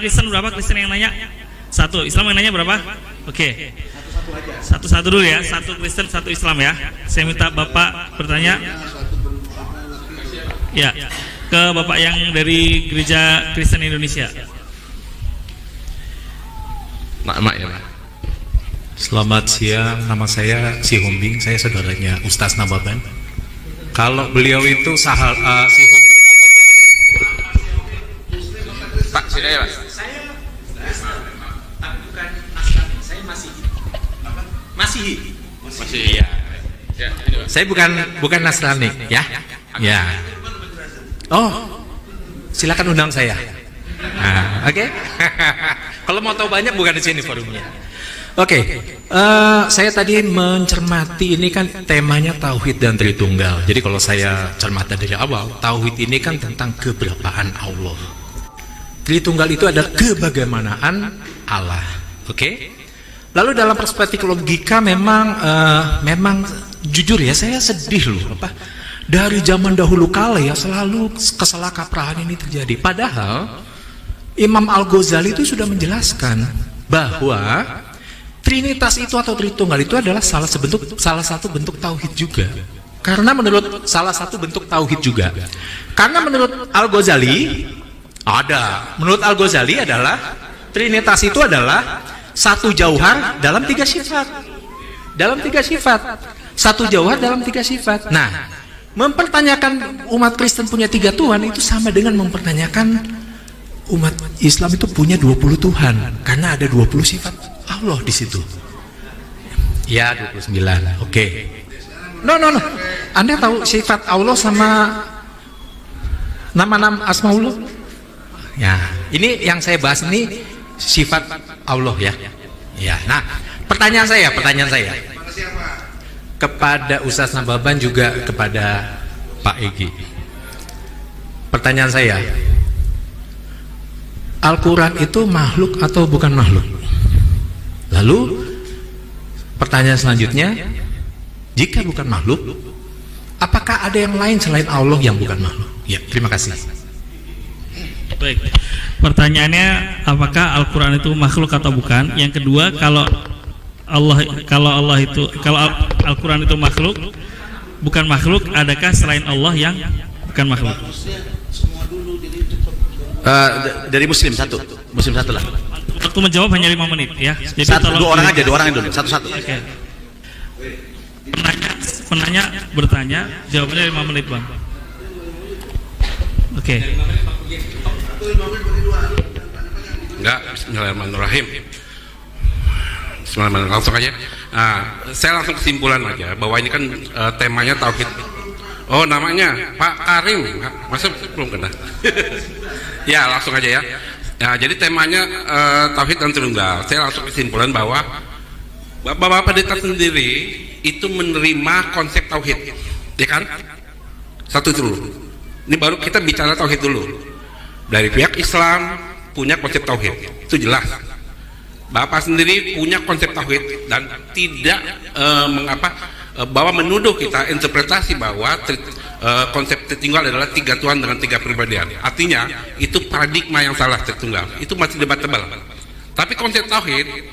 Kristen berapa? Kristen yang nanya? Satu. Islam yang nanya berapa? Oke. Satu-satu dulu ya. Satu Kristen, satu Islam ya. Saya minta Bapak bertanya. Ya, ke Bapak yang dari Gereja Kristen Indonesia. Mak ya Pak. Selamat siang, nama saya Si Hombing, saya saudaranya Ustaz Nababan. Kalau beliau itu si Hombing Pak, sini ya Pak. Saya bukan Nasrani, saya Masihi. Masih iya. Ya, ini Pak. Saya bukan Nasrani, ya. Ya. Oh, silakan undang saya. Nah, oke. Kalau mau tahu banyak bukan di sini forumnya. Oke, saya tadi mencermati ini kan temanya tauhid dan Tritunggal. Jadi kalau saya cermati dari awal, tauhid ini kan tentang keberapaan Allah. Tritunggal itu adalah kebagaimanaan Allah. Oke. Lalu dalam perspektif logika memang jujur ya saya sedih loh dari zaman dahulu kala ya selalu kesalahkaprahan ini terjadi. Padahal Imam Al-Ghazali itu sudah menjelaskan bahwa Trinitas itu atau Tritunggal itu adalah salah satu bentuk tauhid juga. Karena menurut salah satu bentuk tauhid juga. Karena menurut Al-Ghazali menurut Al-Ghazali adalah Trinitas itu adalah satu jauhar dalam tiga sifat. Satu jauhar dalam tiga sifat. Nah, mempertanyakan umat Kristen punya tiga Tuhan itu sama dengan mempertanyakan umat Islam itu punya 20 Tuhan karena ada 20 sifat Allah di situ. Ya, 29. Oke. No. Anda tahu sifat Allah sama nama-nama Asmaullah? Ya, ini yang saya bahas ini sifat Allah ya. Ya. Nah, pertanyaan saya kepada Ustaz Nababan juga kepada Pak Egi. Pertanyaan saya, Al-Quran itu makhluk atau bukan makhluk? Lalu pertanyaan selanjutnya, jika bukan makhluk, apakah ada yang lain selain Allah yang bukan makhluk? Ya, terima kasih. Baik. Pertanyaannya, apakah Al-Quran itu makhluk atau bukan? Yang kedua, kalau Al-Quran itu makhluk, bukan makhluk, adakah selain Allah yang bukan makhluk? Dari Muslim satu lah. Waktu menjawab hanya 5 menit ya. Jadi dua orang dulu, satu-satu. Oke. Penanya bertanya, jawabannya 5 menit Bang. Oke. Enggak, Bismillahirrahmanirrahim. Langsung aja. Nah, saya langsung kesimpulan aja bahwa ini kan temanya tauhid. Oh, namanya Pak Karim. Masa belum kenal? Ya, langsung aja ya. Nah, jadi temanya tauhid dan Tritunggal. Saya langsung kesimpulan bahwa Bapak Pendeta sendiri itu menerima konsep tauhid, ya kan? Satu itu dulu. Ini baru kita bicara tauhid dulu. Dari pihak Islam punya konsep tauhid, itu jelas. Bapak sendiri punya konsep tauhid dan tidak bahwa menuduh kita interpretasi bahwa konsep Tritunggal adalah tiga Tuhan dengan tiga pribadian. Artinya itu paradigma yang salah Tritunggal. Itu masih debatable. Tapi konsep tauhid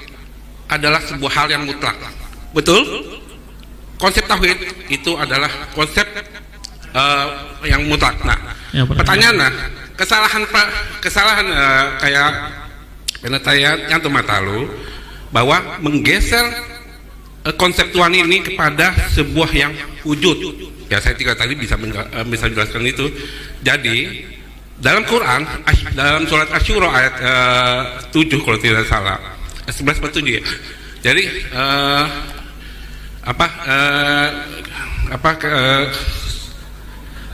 adalah sebuah hal yang mutlak. Betul? Konsep tauhid itu adalah konsep yang mutlak. Nah, ya, pertanyaannya, kesalahan kayak penelitian yang lalu bahwa menggeser konsep Tuhan ini kepada sebuah yang wujud. Ya, saya tadi bisa menjelaskan itu. Jadi dalam Quran, dalam surat Asy-Syura ayat 7 kalau tidak salah, 11/7 ya. Jadi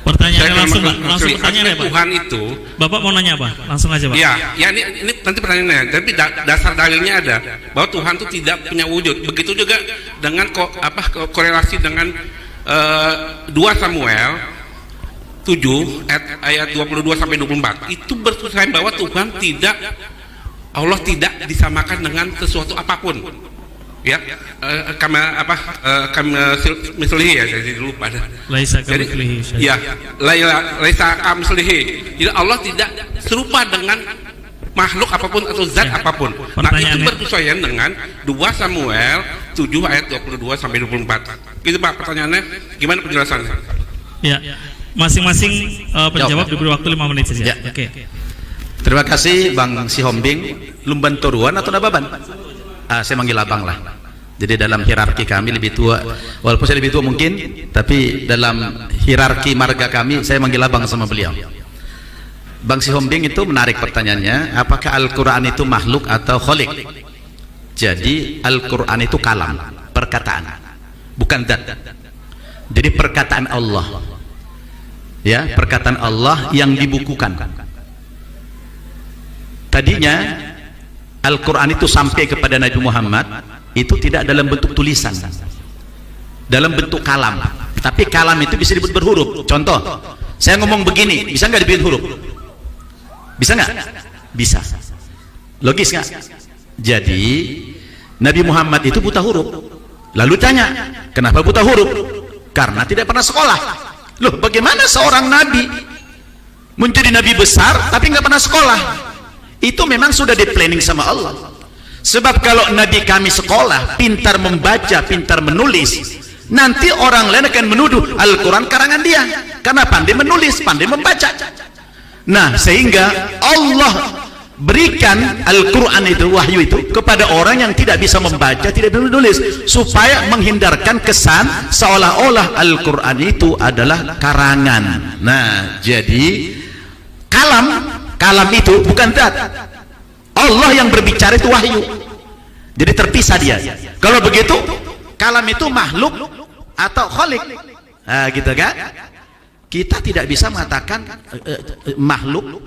pertanyaannya langsung pertanyaan ya Pak. Tuhan itu, Bapak mau nanya apa? Langsung aja Pak. Ya ini nanti pertanyaannya. Tapi dasar dalilnya ada bahwa Tuhan itu tidak punya wujud. Begitu juga dengan korelasi dengan 2 Samuel 7 ayat 22 sampai 24. Itu bersusahan bahwa Allah tidak disamakan dengan sesuatu apapun. Ya, mislihi ya, saya lupa. Laisa kamitslihi syai'. Ya, laisa kamitslihi. Jadi Allah tidak serupa dengan makhluk apapun atau zat apapun. Nah, itu Pertanyaannya- bersesuaian dengan 2 Samuel 7 ayat 22 sampai 24. Gitu Pak pertanyaannya. Gimana penjelasannya? Ya, masing-masing penjawab diberi waktu 5 menit saja. Ya. Oke. Terima kasih Bang Sihombing. Lumban Toruan atau Nababan? Saya manggil abang lah. Jadi dalam hierarki kami lebih tua, walaupun saya lebih tua mungkin, tapi dalam hierarki marga kami saya manggil abang sama beliau. Bang Sihombing itu menarik pertanyaannya, apakah Al-Quran itu makhluk atau kholik? Jadi Al-Quran itu kalam, perkataan, bukan zat. Jadi perkataan Allah, ya, perkataan Allah yang dibukukan. Tadinya Al-Quran itu sampai kepada Nabi Muhammad itu tidak dalam bentuk tulisan, dalam bentuk kalam. Tapi kalam itu bisa disebut berhuruf. Contoh, saya ngomong begini, bisa nggak dibikin huruf? Bisa nggak? Bisa. Logis nggak? Jadi Nabi Muhammad itu buta huruf. Lalu tanya, kenapa buta huruf? Karena tidak pernah sekolah. Loh, bagaimana seorang nabi menjadi nabi besar tapi nggak pernah sekolah? Itu memang sudah di planning sama Allah. Sebab kalau nabi kami sekolah, pintar membaca, pintar menulis, nanti orang lain akan menuduh Al-Quran karangan dia, karena pandai menulis, pandai membaca. Nah, sehingga Allah berikan Al-Quran itu, wahyu itu, kepada orang yang tidak bisa membaca, tidak bisa menulis, supaya menghindarkan kesan seolah-olah Al-Quran itu adalah karangan. Nah, jadi kalam itu bukan zat. Allah yang berbicara itu wahyu. Jadi terpisah dia. Kalau begitu, kalam itu makhluk atau kholik. Nah, gitu kan? Kita tidak bisa mengatakan makhluk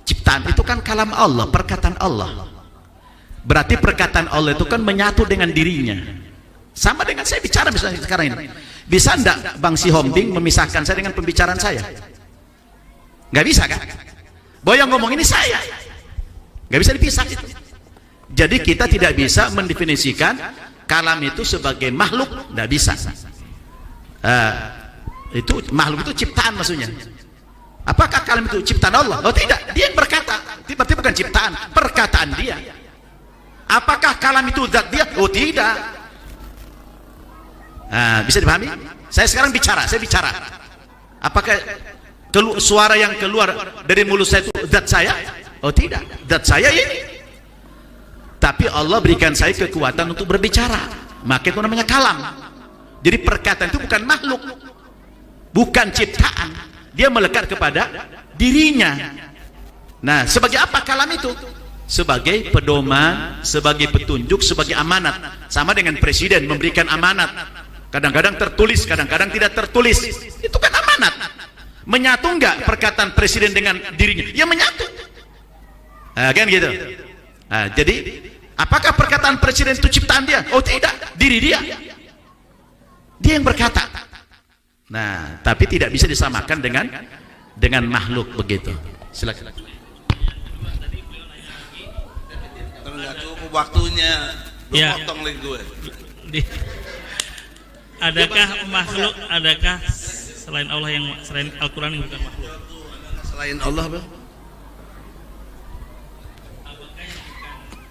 ciptaan itu kan kalam Allah, perkataan Allah. Berarti perkataan Allah itu kan menyatu dengan dirinya. Sama dengan saya bicara misalnya sekarang ini. Bisa enggak Bang Sihombing memisahkan saya dengan pembicaraan saya? Nggak bisa kan? Bahwa yang ngomong ini saya. Nggak bisa dipisah itu. Jadi kita tidak bisa mendefinisikan kalam itu sebagai makhluk, nggak bisa. Itu makhluk itu ciptaan maksudnya. Apakah kalam itu ciptaan Allah? Oh tidak, dia yang berkata. Berarti bukan ciptaan, perkataan dia. Apakah kalam itu zat dia? Oh tidak. Bisa dipahami? Saya sekarang bicara, saya bicara. Apakah suara yang keluar dari mulut saya itu zat saya? Oh tidak, zat saya ini. Tapi Allah berikan saya kekuatan untuk berbicara, maka itu namanya kalam. Jadi perkataan itu bukan makhluk, bukan ciptaan, dia melekat kepada dirinya. Nah, sebagai apa kalam itu? Sebagai pedoman, sebagai petunjuk, sebagai amanat. Sama dengan presiden memberikan amanat, kadang-kadang tertulis, kadang-kadang tidak tertulis. Itu kan amanat. Menyatu enggak perkataan presiden dengan dirinya? Ya menyatu. Kan gitu. Jadi apakah perkataan presiden itu ciptaan dia? Oh tidak, diri dia. Dia yang berkata. Nah, tapi tidak bisa disamakan dengan makhluk begitu. Silakan. Kalau nggak cukup waktunya, Ya. potong lagi gue. Adakah makhluk, adakah selain Allah yang selain Al-Quran yang bukan makhluk? Selain Allah, Bang.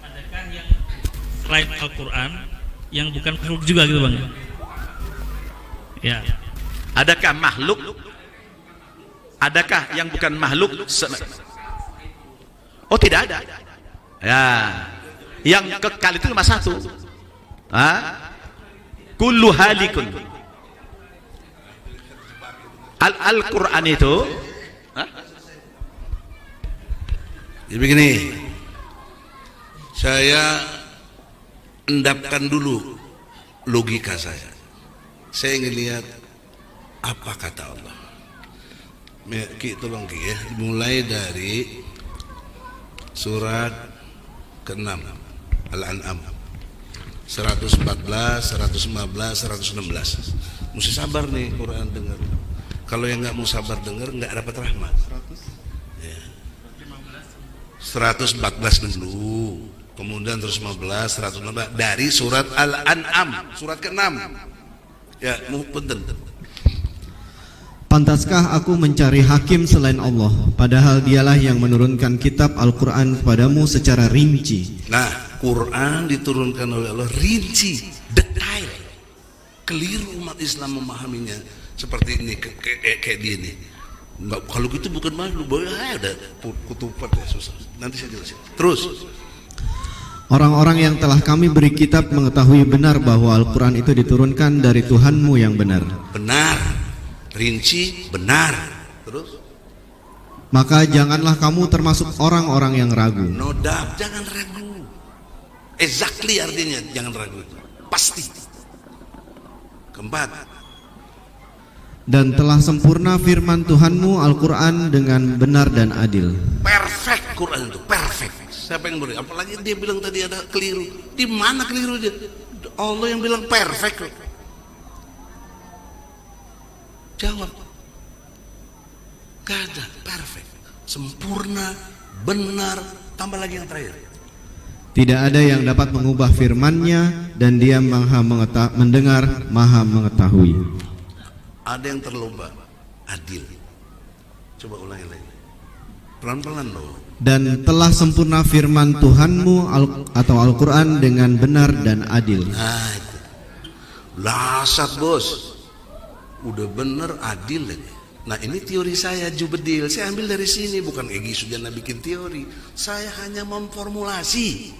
Adakah yang selain Al-Quran yang bukan makhluk juga gitu Bang? Ya. Adakah makhluk? Adakah yang bukan makhluk? Oh tidak ada. Ya, yang kekal itu cuma satu. Kullu halikun. Al-Quran itu. Jadi begini, saya endapkan dulu logika saya. Saya ingin lihat apa kata Allah. Ki, tolong Ki ya, mulai dari surat ke-6 Al-An'am 114, 115, 116. Mesti sabar nih Quran dengar. Kalau yang nggak mau sabar dengar nggak dapat rahmat. 114 dulu, kemudian terus 15, 116 dari surat Al-An'am, surat ke-6. Ya, punten. Pantaskah aku mencari hakim selain Allah, padahal dialah yang menurunkan kitab Al-Quran kepadamu secara rinci. Nah, Quran diturunkan oleh Allah rinci, detail. Keliru umat Islam memahaminya seperti ini, kayak dia nih. Enggak, kalau gitu bukan makhluk, ada kutupat ya, susah. Nanti saya jelasin. Terus, Orang-orang yang telah kami beri kitab mengetahui benar bahwa Al-Quran itu diturunkan dari Tuhanmu yang benar. benar, rinci, benar. Terus, Maka janganlah kamu termasuk orang-orang yang ragu. no doubt, jangan ragu. Exactly artinya jangan ragu itu. Pasti. Keempat, Dan telah sempurna firman Tuhanmu Al-Quran dengan benar dan adil. perfect Quran itu, perfect. Siapa yang beri? Apalagi dia bilang tadi ada keliru. Di mana kelirunya? Allah yang bilang perfect. Jawab. Gak ada, perfect, sempurna, benar. Tambah lagi yang terakhir. Tidak ada yang dapat mengubah firman-Nya, dan Dia maha mendengar, maha mengetahui. Ada yang terlomba, adil. Coba ulangi lagi, pelan-pelan loh. Dan telah sempurna firman Tuhanmu atau Al-Quran dengan benar dan adil. Nah itu, lasat bos, udah bener adil lagi. Nah ini teori saya Jubedil, saya ambil dari sini, bukan Egy Sujana bikin teori. Saya hanya memformulasi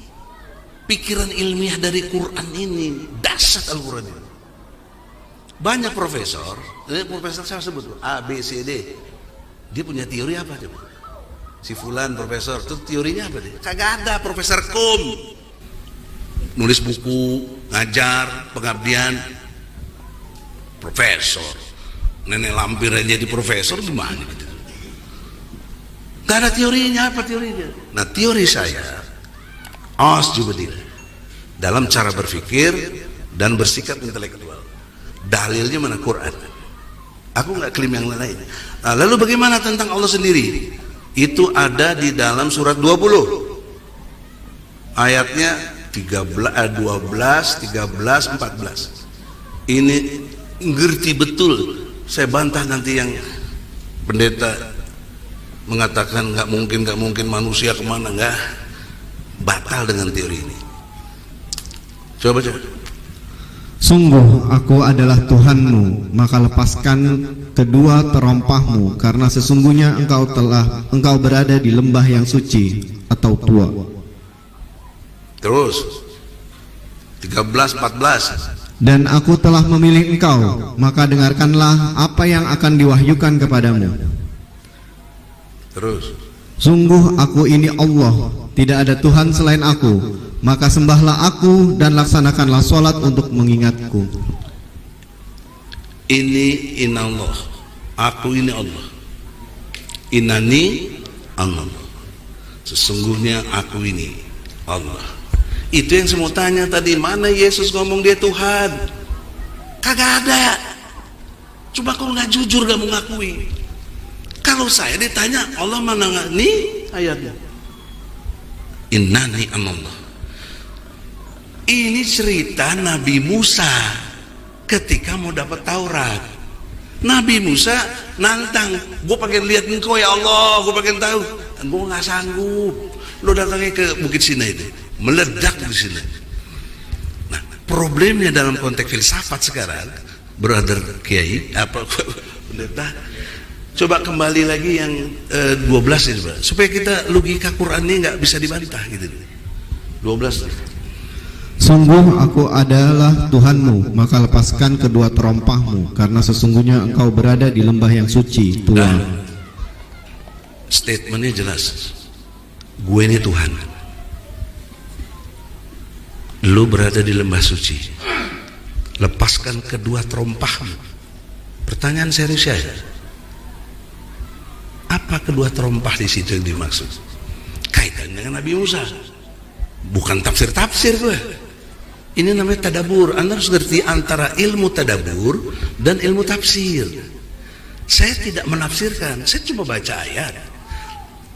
pikiran ilmiah dari Quran ini, dahsyat Al-Quran ini. Banyak profesor, ini profesor saya sebut A, B, C, D, dia punya teori apa coba? Si Fulan profesor, itu teorinya apa dia? Kagak ada, Profesor Kum, nulis buku, ngajar, pengabdian, profesor. Nenek lampir aja jadi profesor, gimana gitu? Gak ada teorinya, apa teorinya? Nah teori saya, Os Jubedil, dalam cara berpikir dan bersikap intelektual. Dalilnya mana? Quran. Aku nggak klaim yang lain. Nah, lalu bagaimana tentang Allah sendiri? Itu ada di dalam surat 20 ayatnya 12, 13, 14. Ini ngerti betul. Saya bantah nanti yang pendeta mengatakan nggak mungkin manusia kemana, nggak, batal dengan teori ini. Coba. Sungguh aku adalah Tuhanmu, maka lepaskan kedua terompahmu, karena sesungguhnya engkau berada di lembah yang suci atau tua. Terus 13, 14. Dan aku telah memilih engkau, maka dengarkanlah apa yang akan diwahyukan kepadamu. Terus Sungguh aku ini Allah, tidak ada Tuhan selain aku, maka sembahlah aku dan laksanakanlah sholat untuk mengingatku. ini inallah, aku ini Allah. Inani Allah, sesungguhnya aku ini Allah. Itu yang saya mau tanya tadi, mana Yesus ngomong dia Tuhan? Kagak ada. Cuma kau nggak jujur, gak mengakui. Kalau saya ditanya Allah mana nggak, nih ayatnya, Innani Allah. Ini cerita Nabi Musa ketika mau dapat Taurat. Nabi Musa nantang, gue pengen lihat engkau ya Allah, gue pengen tahu. Dan gue nggak sanggup. Lo datangnya ke Bukit Sinai itu, meledak di sini. Nah, problemnya dalam konteks filsafat sekarang, brother Kiai, apa pendeta, coba kembali lagi yang 12 ini, supaya kita logika Quran ini nggak bisa dibantah gitu. 12. Sungguh aku adalah Tuhanmu, maka lepaskan kedua terompahmu, karena sesungguhnya engkau berada di lembah yang suci, tua. Nah, statementnya jelas, gue ini Tuhan, lu berada di lembah suci, lepaskan kedua terompahmu. Pertanyaan serius saya, apa kedua terompah di situ yang dimaksud? Kaitannya dengan Nabi Musa, bukan tafsir gue. Ini namanya tadabur. Anda harus ngerti antara ilmu tadabur dan ilmu tafsir. Saya tidak menafsirkan, saya cuma baca ayat.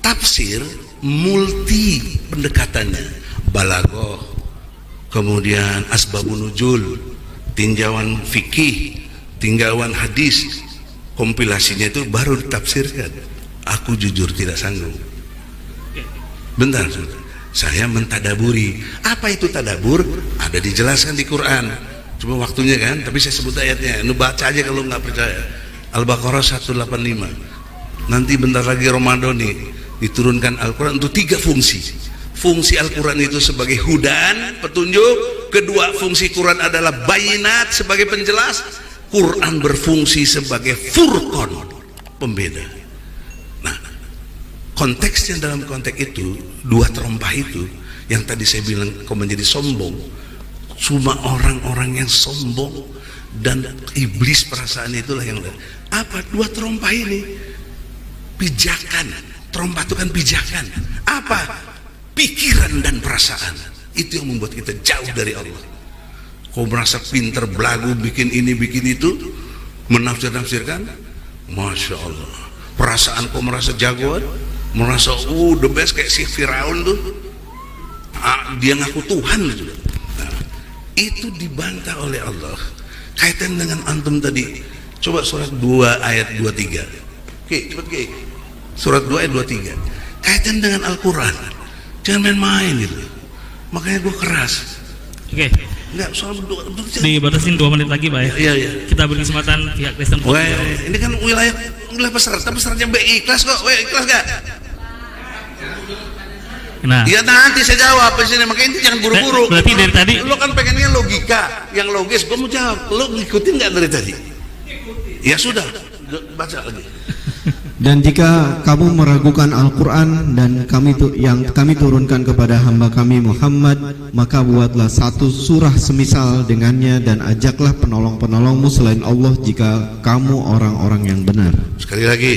Tafsir multi pendekatannya, balaghah, kemudian asbabun nuzul, tinjauan fikih, tinjauan hadis, kompilasinya itu baru ditafsirkan. Aku jujur tidak sanggup. Bentar, saya mentadaburi. Apa itu tadabur? Ada dijelaskan di Quran. Cuma waktunya kan, tapi saya sebut ayatnya. Lu baca aja kalau nggak percaya. Al-Baqarah 185. Nanti bentar lagi Ramadan nih diturunkan Al-Quran untuk 3 fungsi. Fungsi Al-Quran itu sebagai hudan, petunjuk. Kedua, fungsi Quran adalah bayinat sebagai penjelas. Quran berfungsi sebagai furqan, pembeda. Nah, konteksnya dalam konteks itu, 2 terompah itu yang tadi saya bilang kau menjadi sombong, cuma orang-orang yang sombong dan iblis perasaan itulah yang apa? 2 terompah ini pijakan. Terompah itu kan pijakan. Apa? Pikiran dan perasaan. Itu yang membuat kita jauh dari Allah. Kau merasa pinter belagu bikin ini bikin itu, menafsir-nafsirkan, Masya Allah. Perasaan kau merasa jagoan, merasa the best kayak si Firaun tuh, dia ngaku Tuhan gitu. Nah, itu dibantah oleh Allah. Kaitan dengan antum tadi, coba surat 2 ayat 23. Oke, cepat Ki. Surat 2 ayat 23. Kaitan dengan Al-Quran. Jangan main-main gitu. Makanya gue keras. Oke. Enggak, soal dibatasin 2 menit lagi, Pak ya. Iya, iya. Kita beri kesempatan pihak Kristen. Wah, ini kan wilayah peserta BI ikhlas kok. Ikhlas gak? Nah, Ya nanti saya jawab di sini. Makanya itu jangan buru-buru. Berarti dari tadi lo kan pengennya logika, yang logis. Gue mau jawab. Lo ngikutin nggak dari tadi? Ya sudah, baca lagi. Dan jika kamu meragukan Al-Quran dan yang kami turunkan kepada hamba kami Muhammad, maka buatlah satu surah semisal dengannya dan ajaklah penolong-penolongmu selain Allah jika kamu orang-orang yang benar. Sekali lagi,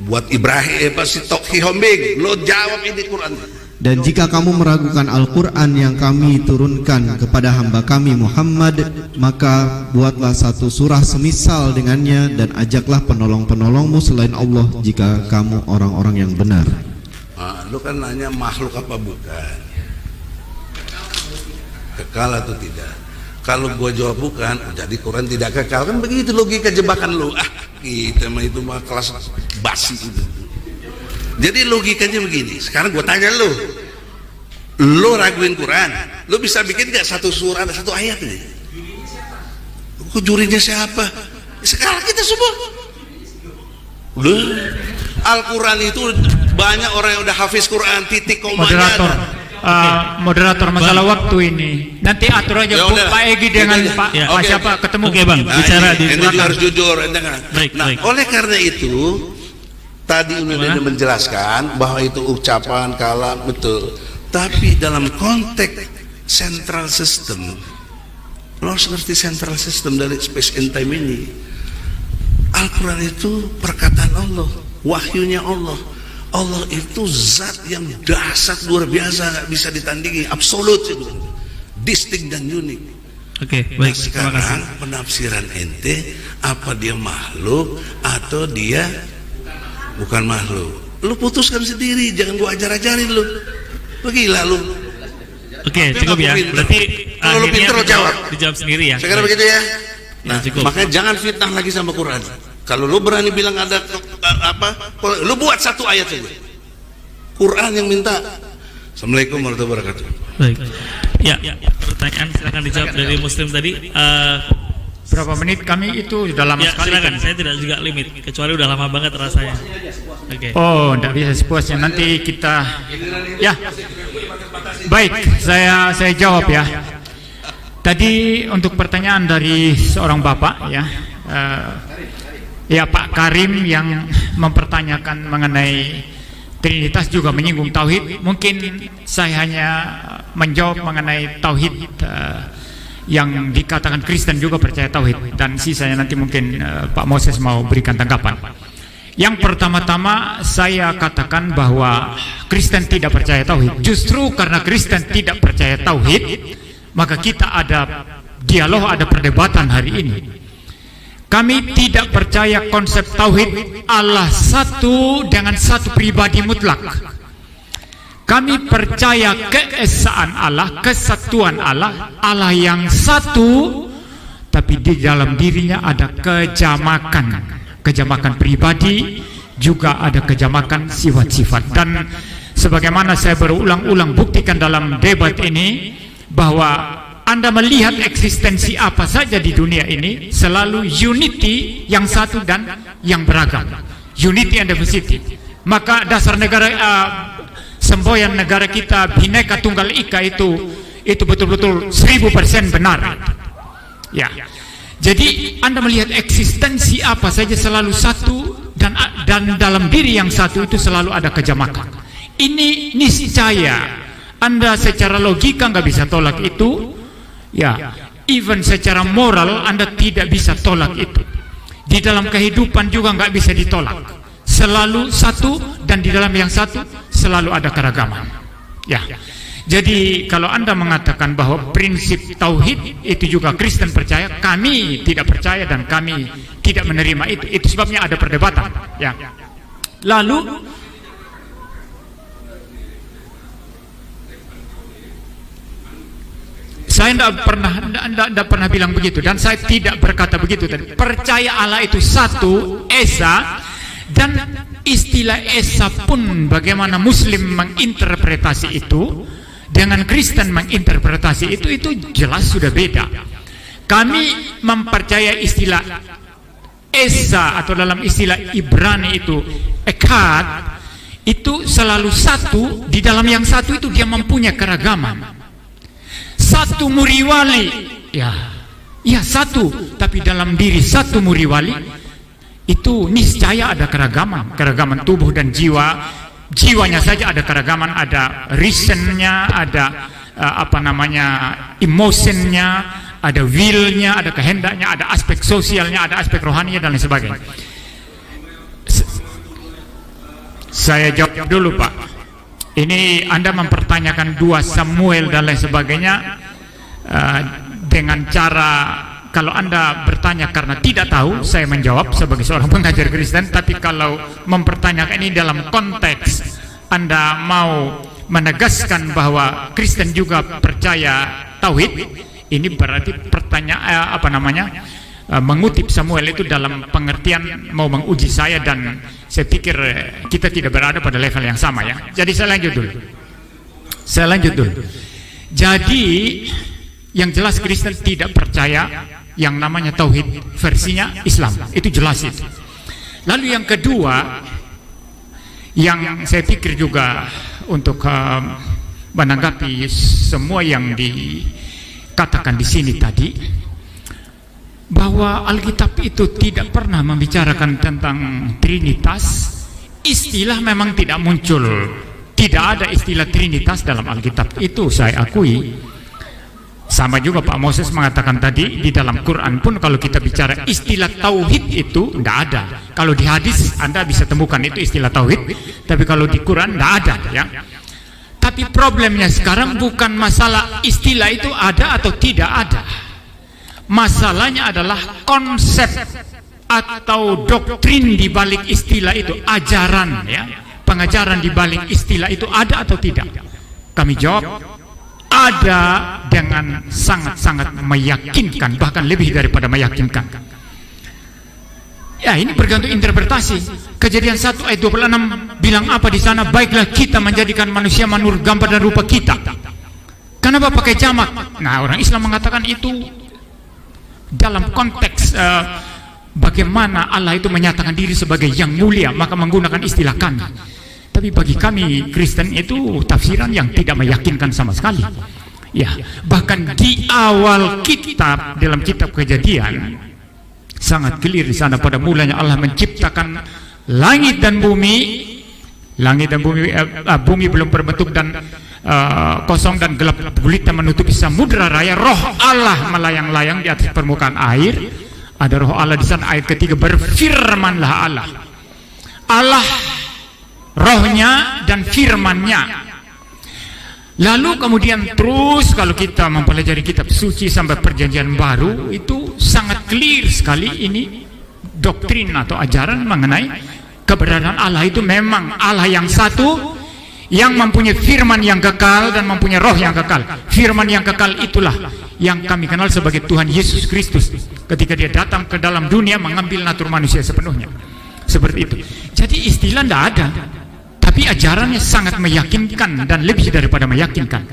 buat Ibrahim pasti Tokhi Hombing, lo jawab ini Quran. Dan jika kamu meragukan Al-Quran yang kami turunkan kepada hamba kami Muhammad, maka buatlah satu surah semisal dengannya dan ajaklah penolong-penolongmu selain Allah jika kamu orang-orang yang benar. Lu kan nanya makhluk apa bukan, kekal atau tidak. Kalau gua jawab bukan, jadi Quran tidak kekal. Kan begitu logika jebakan lu. Kita mah itu mah kelas basi itu. Jadi logikanya begini. Sekarang gue tanya lu raguin Quran, lu bisa bikin gak satu surah, satu ayat ini? Jurinya siapa? Sekarang kita semua. Al-Quran itu banyak orang yang udah hafiz Quran, titik komanya. Moderator masalah waktu ini. Nanti atur aja Pak Egi dengan Pak siapa ketemu. Oke Bang, bicara di belakang. Harus jujur. Baik. Oleh karena itu tadi udah menjelaskan bahwa itu ucapan kalam betul, tapi dalam konteks central system, lo harus ngerti central system dari space and time ini. Al-Quran itu perkataan Allah, wahyunya Allah. Allah itu zat yang dahsyat luar biasa, nggak bisa ditandingi, absolut, distinct dan unik. Oke, baik. Sekarang penafsiran ente, apa dia makhluk atau dia bukan makhluk? Lu putuskan sendiri, jangan gua ajar-ajarin lu. Lu gila lu. Oke, cukup ya. Berarti kalau lu pintar lo jawab. Dijawab sendiri ya. Sekarang begitu ya. Nah, cukup. makanya jangan fitnah lagi sama Quran. Kalau lu berani bilang ada apa, lu buat satu ayat saja. Quran yang minta. Assalamualaikum warahmatullahi wabarakatuh. Baik. Ya, pertanyaan silakan dijawab dari Muslim tadi. Berapa menit kami itu sudah lama sekali. Silakan, saya tidak juga limit, kecuali udah lama banget rasanya. Oke. Oh, tidak bisa sepuasnya. Nanti kita ya. Baik, saya jawab ya. Tadi untuk pertanyaan dari seorang bapak ya, ya Pak Karim yang mempertanyakan mengenai Trinitas juga menyinggung tauhid. Mungkin saya hanya menjawab mengenai tauhid yang dikatakan Kristen juga percaya tauhid, dan sisanya nanti mungkin Pak Moses mau berikan tanggapan. Yang pertama-tama saya katakan bahwa Kristen tidak percaya tauhid. Justru karena Kristen tidak percaya tauhid, maka kita ada dialog, ada perdebatan hari ini. Kami tidak percaya konsep tauhid Allah satu dengan satu pribadi mutlak. Kami percaya keesaan Allah, kesatuan Allah, Allah yang satu, tapi di dalam dirinya ada kejamakan, kejamakan pribadi, juga ada kejamakan sifat-sifat. Dan sebagaimana saya berulang-ulang buktikan dalam debat ini, bahwa Anda melihat eksistensi apa saja di dunia ini selalu unity, yang satu dan yang beragam, unity and diversity. Maka dasar negara semboyan negara kita Bhinneka Tunggal Ika itu betul-betul 1000% benar. Ya. Jadi Anda melihat eksistensi apa saja selalu satu, dan dalam diri yang satu itu selalu ada kejamakan. Ini niscaya Anda secara logika nggak bisa tolak itu, ya. Even secara moral Anda tidak bisa tolak itu. Di dalam kehidupan juga nggak bisa ditolak. Selalu satu, dan di dalam yang satu selalu ada keragaman. Ya. Jadi kalau Anda mengatakan bahwa prinsip tauhid itu juga Kristen percaya, kami tidak percaya dan kami tidak menerima itu. Itu sebabnya ada perdebatan. Ya. Lalu saya tidak pernah bilang begitu, dan saya tidak berkata begitu tadi. Percaya Allah itu satu, esa, dan istilah esa pun bagaimana Muslim menginterpretasi itu dengan Kristen menginterpretasi itu jelas sudah beda. Kami mempercayai istilah esa, atau dalam istilah Ibrani itu ekad, itu selalu satu. Di dalam yang satu itu dia mempunyai keragaman. Satu muriwali, ya satu, tapi dalam diri satu muriwali itu niscaya ada keragaman tubuh dan jiwanya saja ada keragaman, ada reasonnya, ada emotionnya, ada willnya, ada kehendaknya, ada aspek sosialnya, ada aspek rohaninya, dan lain sebagainya. Saya jawab dulu, Pak. Ini Anda mempertanyakan 2 Samuel dan lain sebagainya dengan cara, kalau Anda bertanya karena tidak tahu, saya menjawab sebagai seorang pengajar Kristen. Tapi kalau mempertanyakan ini dalam konteks Anda mau menegaskan bahwa Kristen juga percaya tauhid, ini berarti pertanyaan mengutip Samuel itu dalam pengertian mau menguji saya, dan saya pikir kita tidak berada pada level yang sama, ya. Jadi saya lanjut dulu. Jadi yang jelas Kristen tidak percaya yang namanya tauhid versinya Islam, itu jelas itu. Lalu yang kedua, yang saya pikir juga untuk menanggapi semua yang dikatakan di sini tadi, bahwa Alkitab itu tidak pernah membicarakan tentang Trinitas. Istilah memang tidak muncul, tidak ada istilah Trinitas dalam Alkitab, itu saya akui. Sama juga Pak Moses mengatakan tadi, di dalam Quran pun kalau kita bicara istilah tauhid itu tidak ada. Kalau di hadis Anda bisa temukan itu istilah tauhid, tapi kalau di Quran tidak ada, ya. Tapi problemnya sekarang bukan masalah istilah itu ada atau tidak ada. Masalahnya adalah konsep atau doktrin di balik istilah itu, ajaran, ya, pengajaran di balik istilah itu ada atau tidak. Kami jawab ada, dengan sangat-sangat meyakinkan, bahkan lebih daripada meyakinkan. Ya, ini bergantung interpretasi. Kejadian 1 ayat 26 bilang apa di sana? Baiklah kita menjadikan manusia menurut gambar dan rupa kita. Kenapa pakai jamak? Nah, orang Islam mengatakan itu dalam konteks bagaimana Allah itu menyatakan diri sebagai yang mulia, maka menggunakan istilah kami. Tapi bagi kami Kristen itu tafsiran yang tidak meyakinkan sama sekali. Ya, bahkan di awal kitab, dalam kitab Kejadian sangat clear di sana, pada mulanya Allah menciptakan langit dan bumi. Bumi belum berbentuk dan kosong dan gelap gulita menutupi samudra raya. Roh Allah melayang-layang di atas permukaan air. Ada roh Allah di sana. Ayat ketiga, berfirmanlah Allah. Allah rohnya dan firmannya. Lalu kemudian terus kalau kita mempelajari kitab suci sampai perjanjian baru, itu sangat clear sekali ini doktrin atau ajaran mengenai keberadaan Allah itu memang Allah yang satu, yang mempunyai firman yang kekal dan mempunyai roh yang kekal. Firman yang kekal itulah yang kami kenal sebagai Tuhan Yesus Kristus. ketika dia datang ke dalam dunia mengambil natur manusia sepenuhnya. Seperti itu. Jadi istilah tidak ada, tapi ajarannya sangat meyakinkan dan lebih daripada meyakinkan.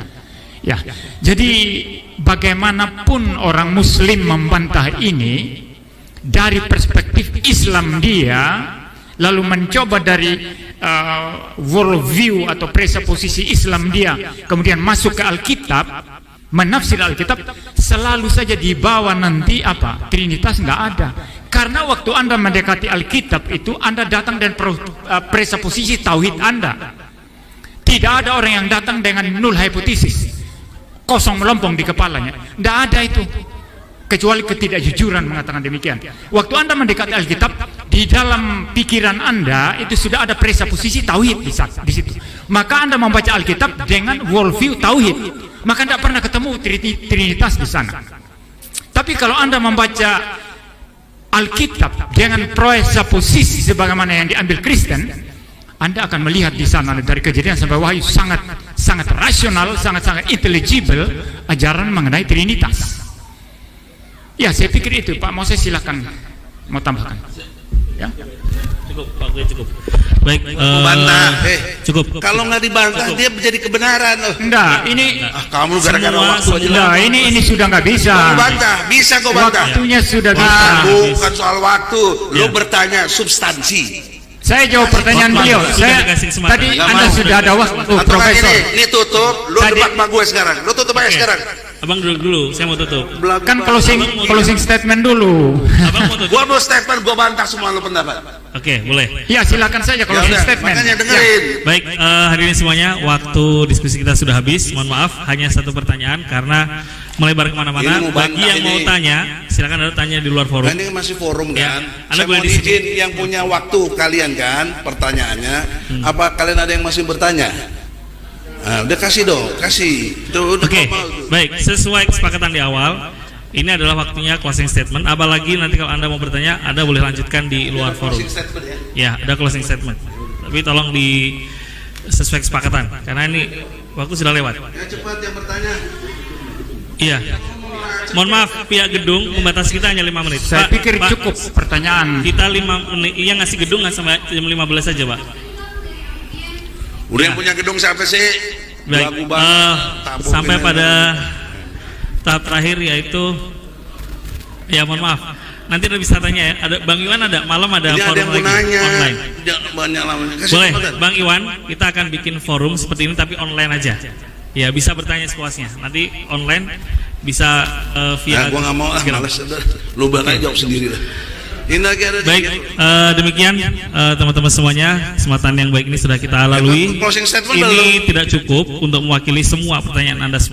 Ya, jadi bagaimanapun orang Muslim membantah ini dari perspektif Islam dia, lalu mencoba dari world view atau presuposisi Islam dia, kemudian masuk ke Alkitab, menafsir Alkitab, selalu saja dibawa nanti apa? Trinitas nggak ada. Karena waktu Anda mendekati Alkitab itu Anda datang dan presuposisi tauhid Anda. Tidak ada orang yang datang dengan null hipotesis, kosong melompong di kepalanya. Tidak ada itu, kecuali ketidakjujuran mengatakan demikian. Waktu Anda mendekati Alkitab, di dalam pikiran Anda itu sudah ada presuposisi tauhid di situ. Maka Anda membaca Alkitab dengan worldview tauhid, maka tidak pernah ketemu trinitas di sana. Tapi kalau Anda membaca Alkitab dengan presuposisi sebagaimana yang diambil Kristen, Anda akan melihat di sana dari Kejadian sampai Wahyu sangat rasional, sangat intelligible ajaran mengenai trinitas. Ya, saya pikir itu, Pak. Mau saya silakan mau tambahkan. Ya. Cukup, Pak. Cukup. Baik. Bantah. Cukup. Kalau nggak dibantah dia menjadi kebenaran. Enggak, ini Kamu gara-gara waktu aja. enggak, ini sudah nggak bisa. Kau bantah, bisa kau bantah. Waktunya sudah bisa. Bukan soal waktu. Lo bertanya substansi. Saya jawab pertanyaan beliau. Tadi Anda sudah ada waktu, Atau Profesor. ini tutup. Lo Tadi- debat sama gue sekarang. Lo tutup aja sekarang. Abang dulu, saya mau tutup. Kan closing statement dulu. Abang mau tutup. Gua mau statement, gua bantah semua lo pendapat. Oke, boleh. Ya, silakan saja Ya closing udah, statement. makanya Ya. dengerin. Baik, hadirin semuanya, waktu diskusi kita sudah habis. Mohon maaf, hanya satu pertanyaan karena melebar kemana-mana. Ini mau Bagi bantah yang mau ini. tanya, silakan Anda tanya di luar forum. Nah, ini masih forum Ya, kan. Anda Saya boleh mau di sini. izin yang punya waktu kalian kan pertanyaannya. Apa kalian ada yang masih bertanya? Nah, udah kasih dong, kasih. Tuh, udah Oke, normal tuh. baik. Sesuai kesepakatan di awal, ini adalah waktunya closing statement. Apalagi nanti kalau Anda mau bertanya, Anda boleh lanjutkan di luar forum. Closing statement ya. Ya, ada closing statement. Tapi tolong di sesuai kesepakatan, karena ini waktu sudah lewat. Ya cepat yang bertanya. Iya. Mohon maaf, pihak gedung membatasi kita hanya 5 menit. Saya Pak, pikir Pak, cukup pertanyaan. Kita 5 menit. Yang ngasih gedung nggak sampai jam 15 saja, Pak. Udah yang punya gedung siapa sih? Baik, Lagu banget. Tabung sampai ini. pada tahap terakhir yaitu, ya mohon maaf, nanti Anda bisa tanya ya. Ada Bang Iwan, ada malam ada Ini ada forum yang mau lagi nanya. online. Jangan banyak lamanya. Kasih Boleh, kesempatan. Bang Iwan, kita akan bikin forum seperti ini tapi online aja. Ya, bisa bertanya sepuasnya. Nanti online bisa via. Nah, gua nggak mau lah, Instagram. males. Lu bakal jawab sendiri lah. Ini lagi ada Baik, demikian teman-teman semuanya, kesempatan yang baik ini sudah kita lalui. Closing statement Ini belum? tidak cukup untuk mewakili semua pertanyaan Anda semua.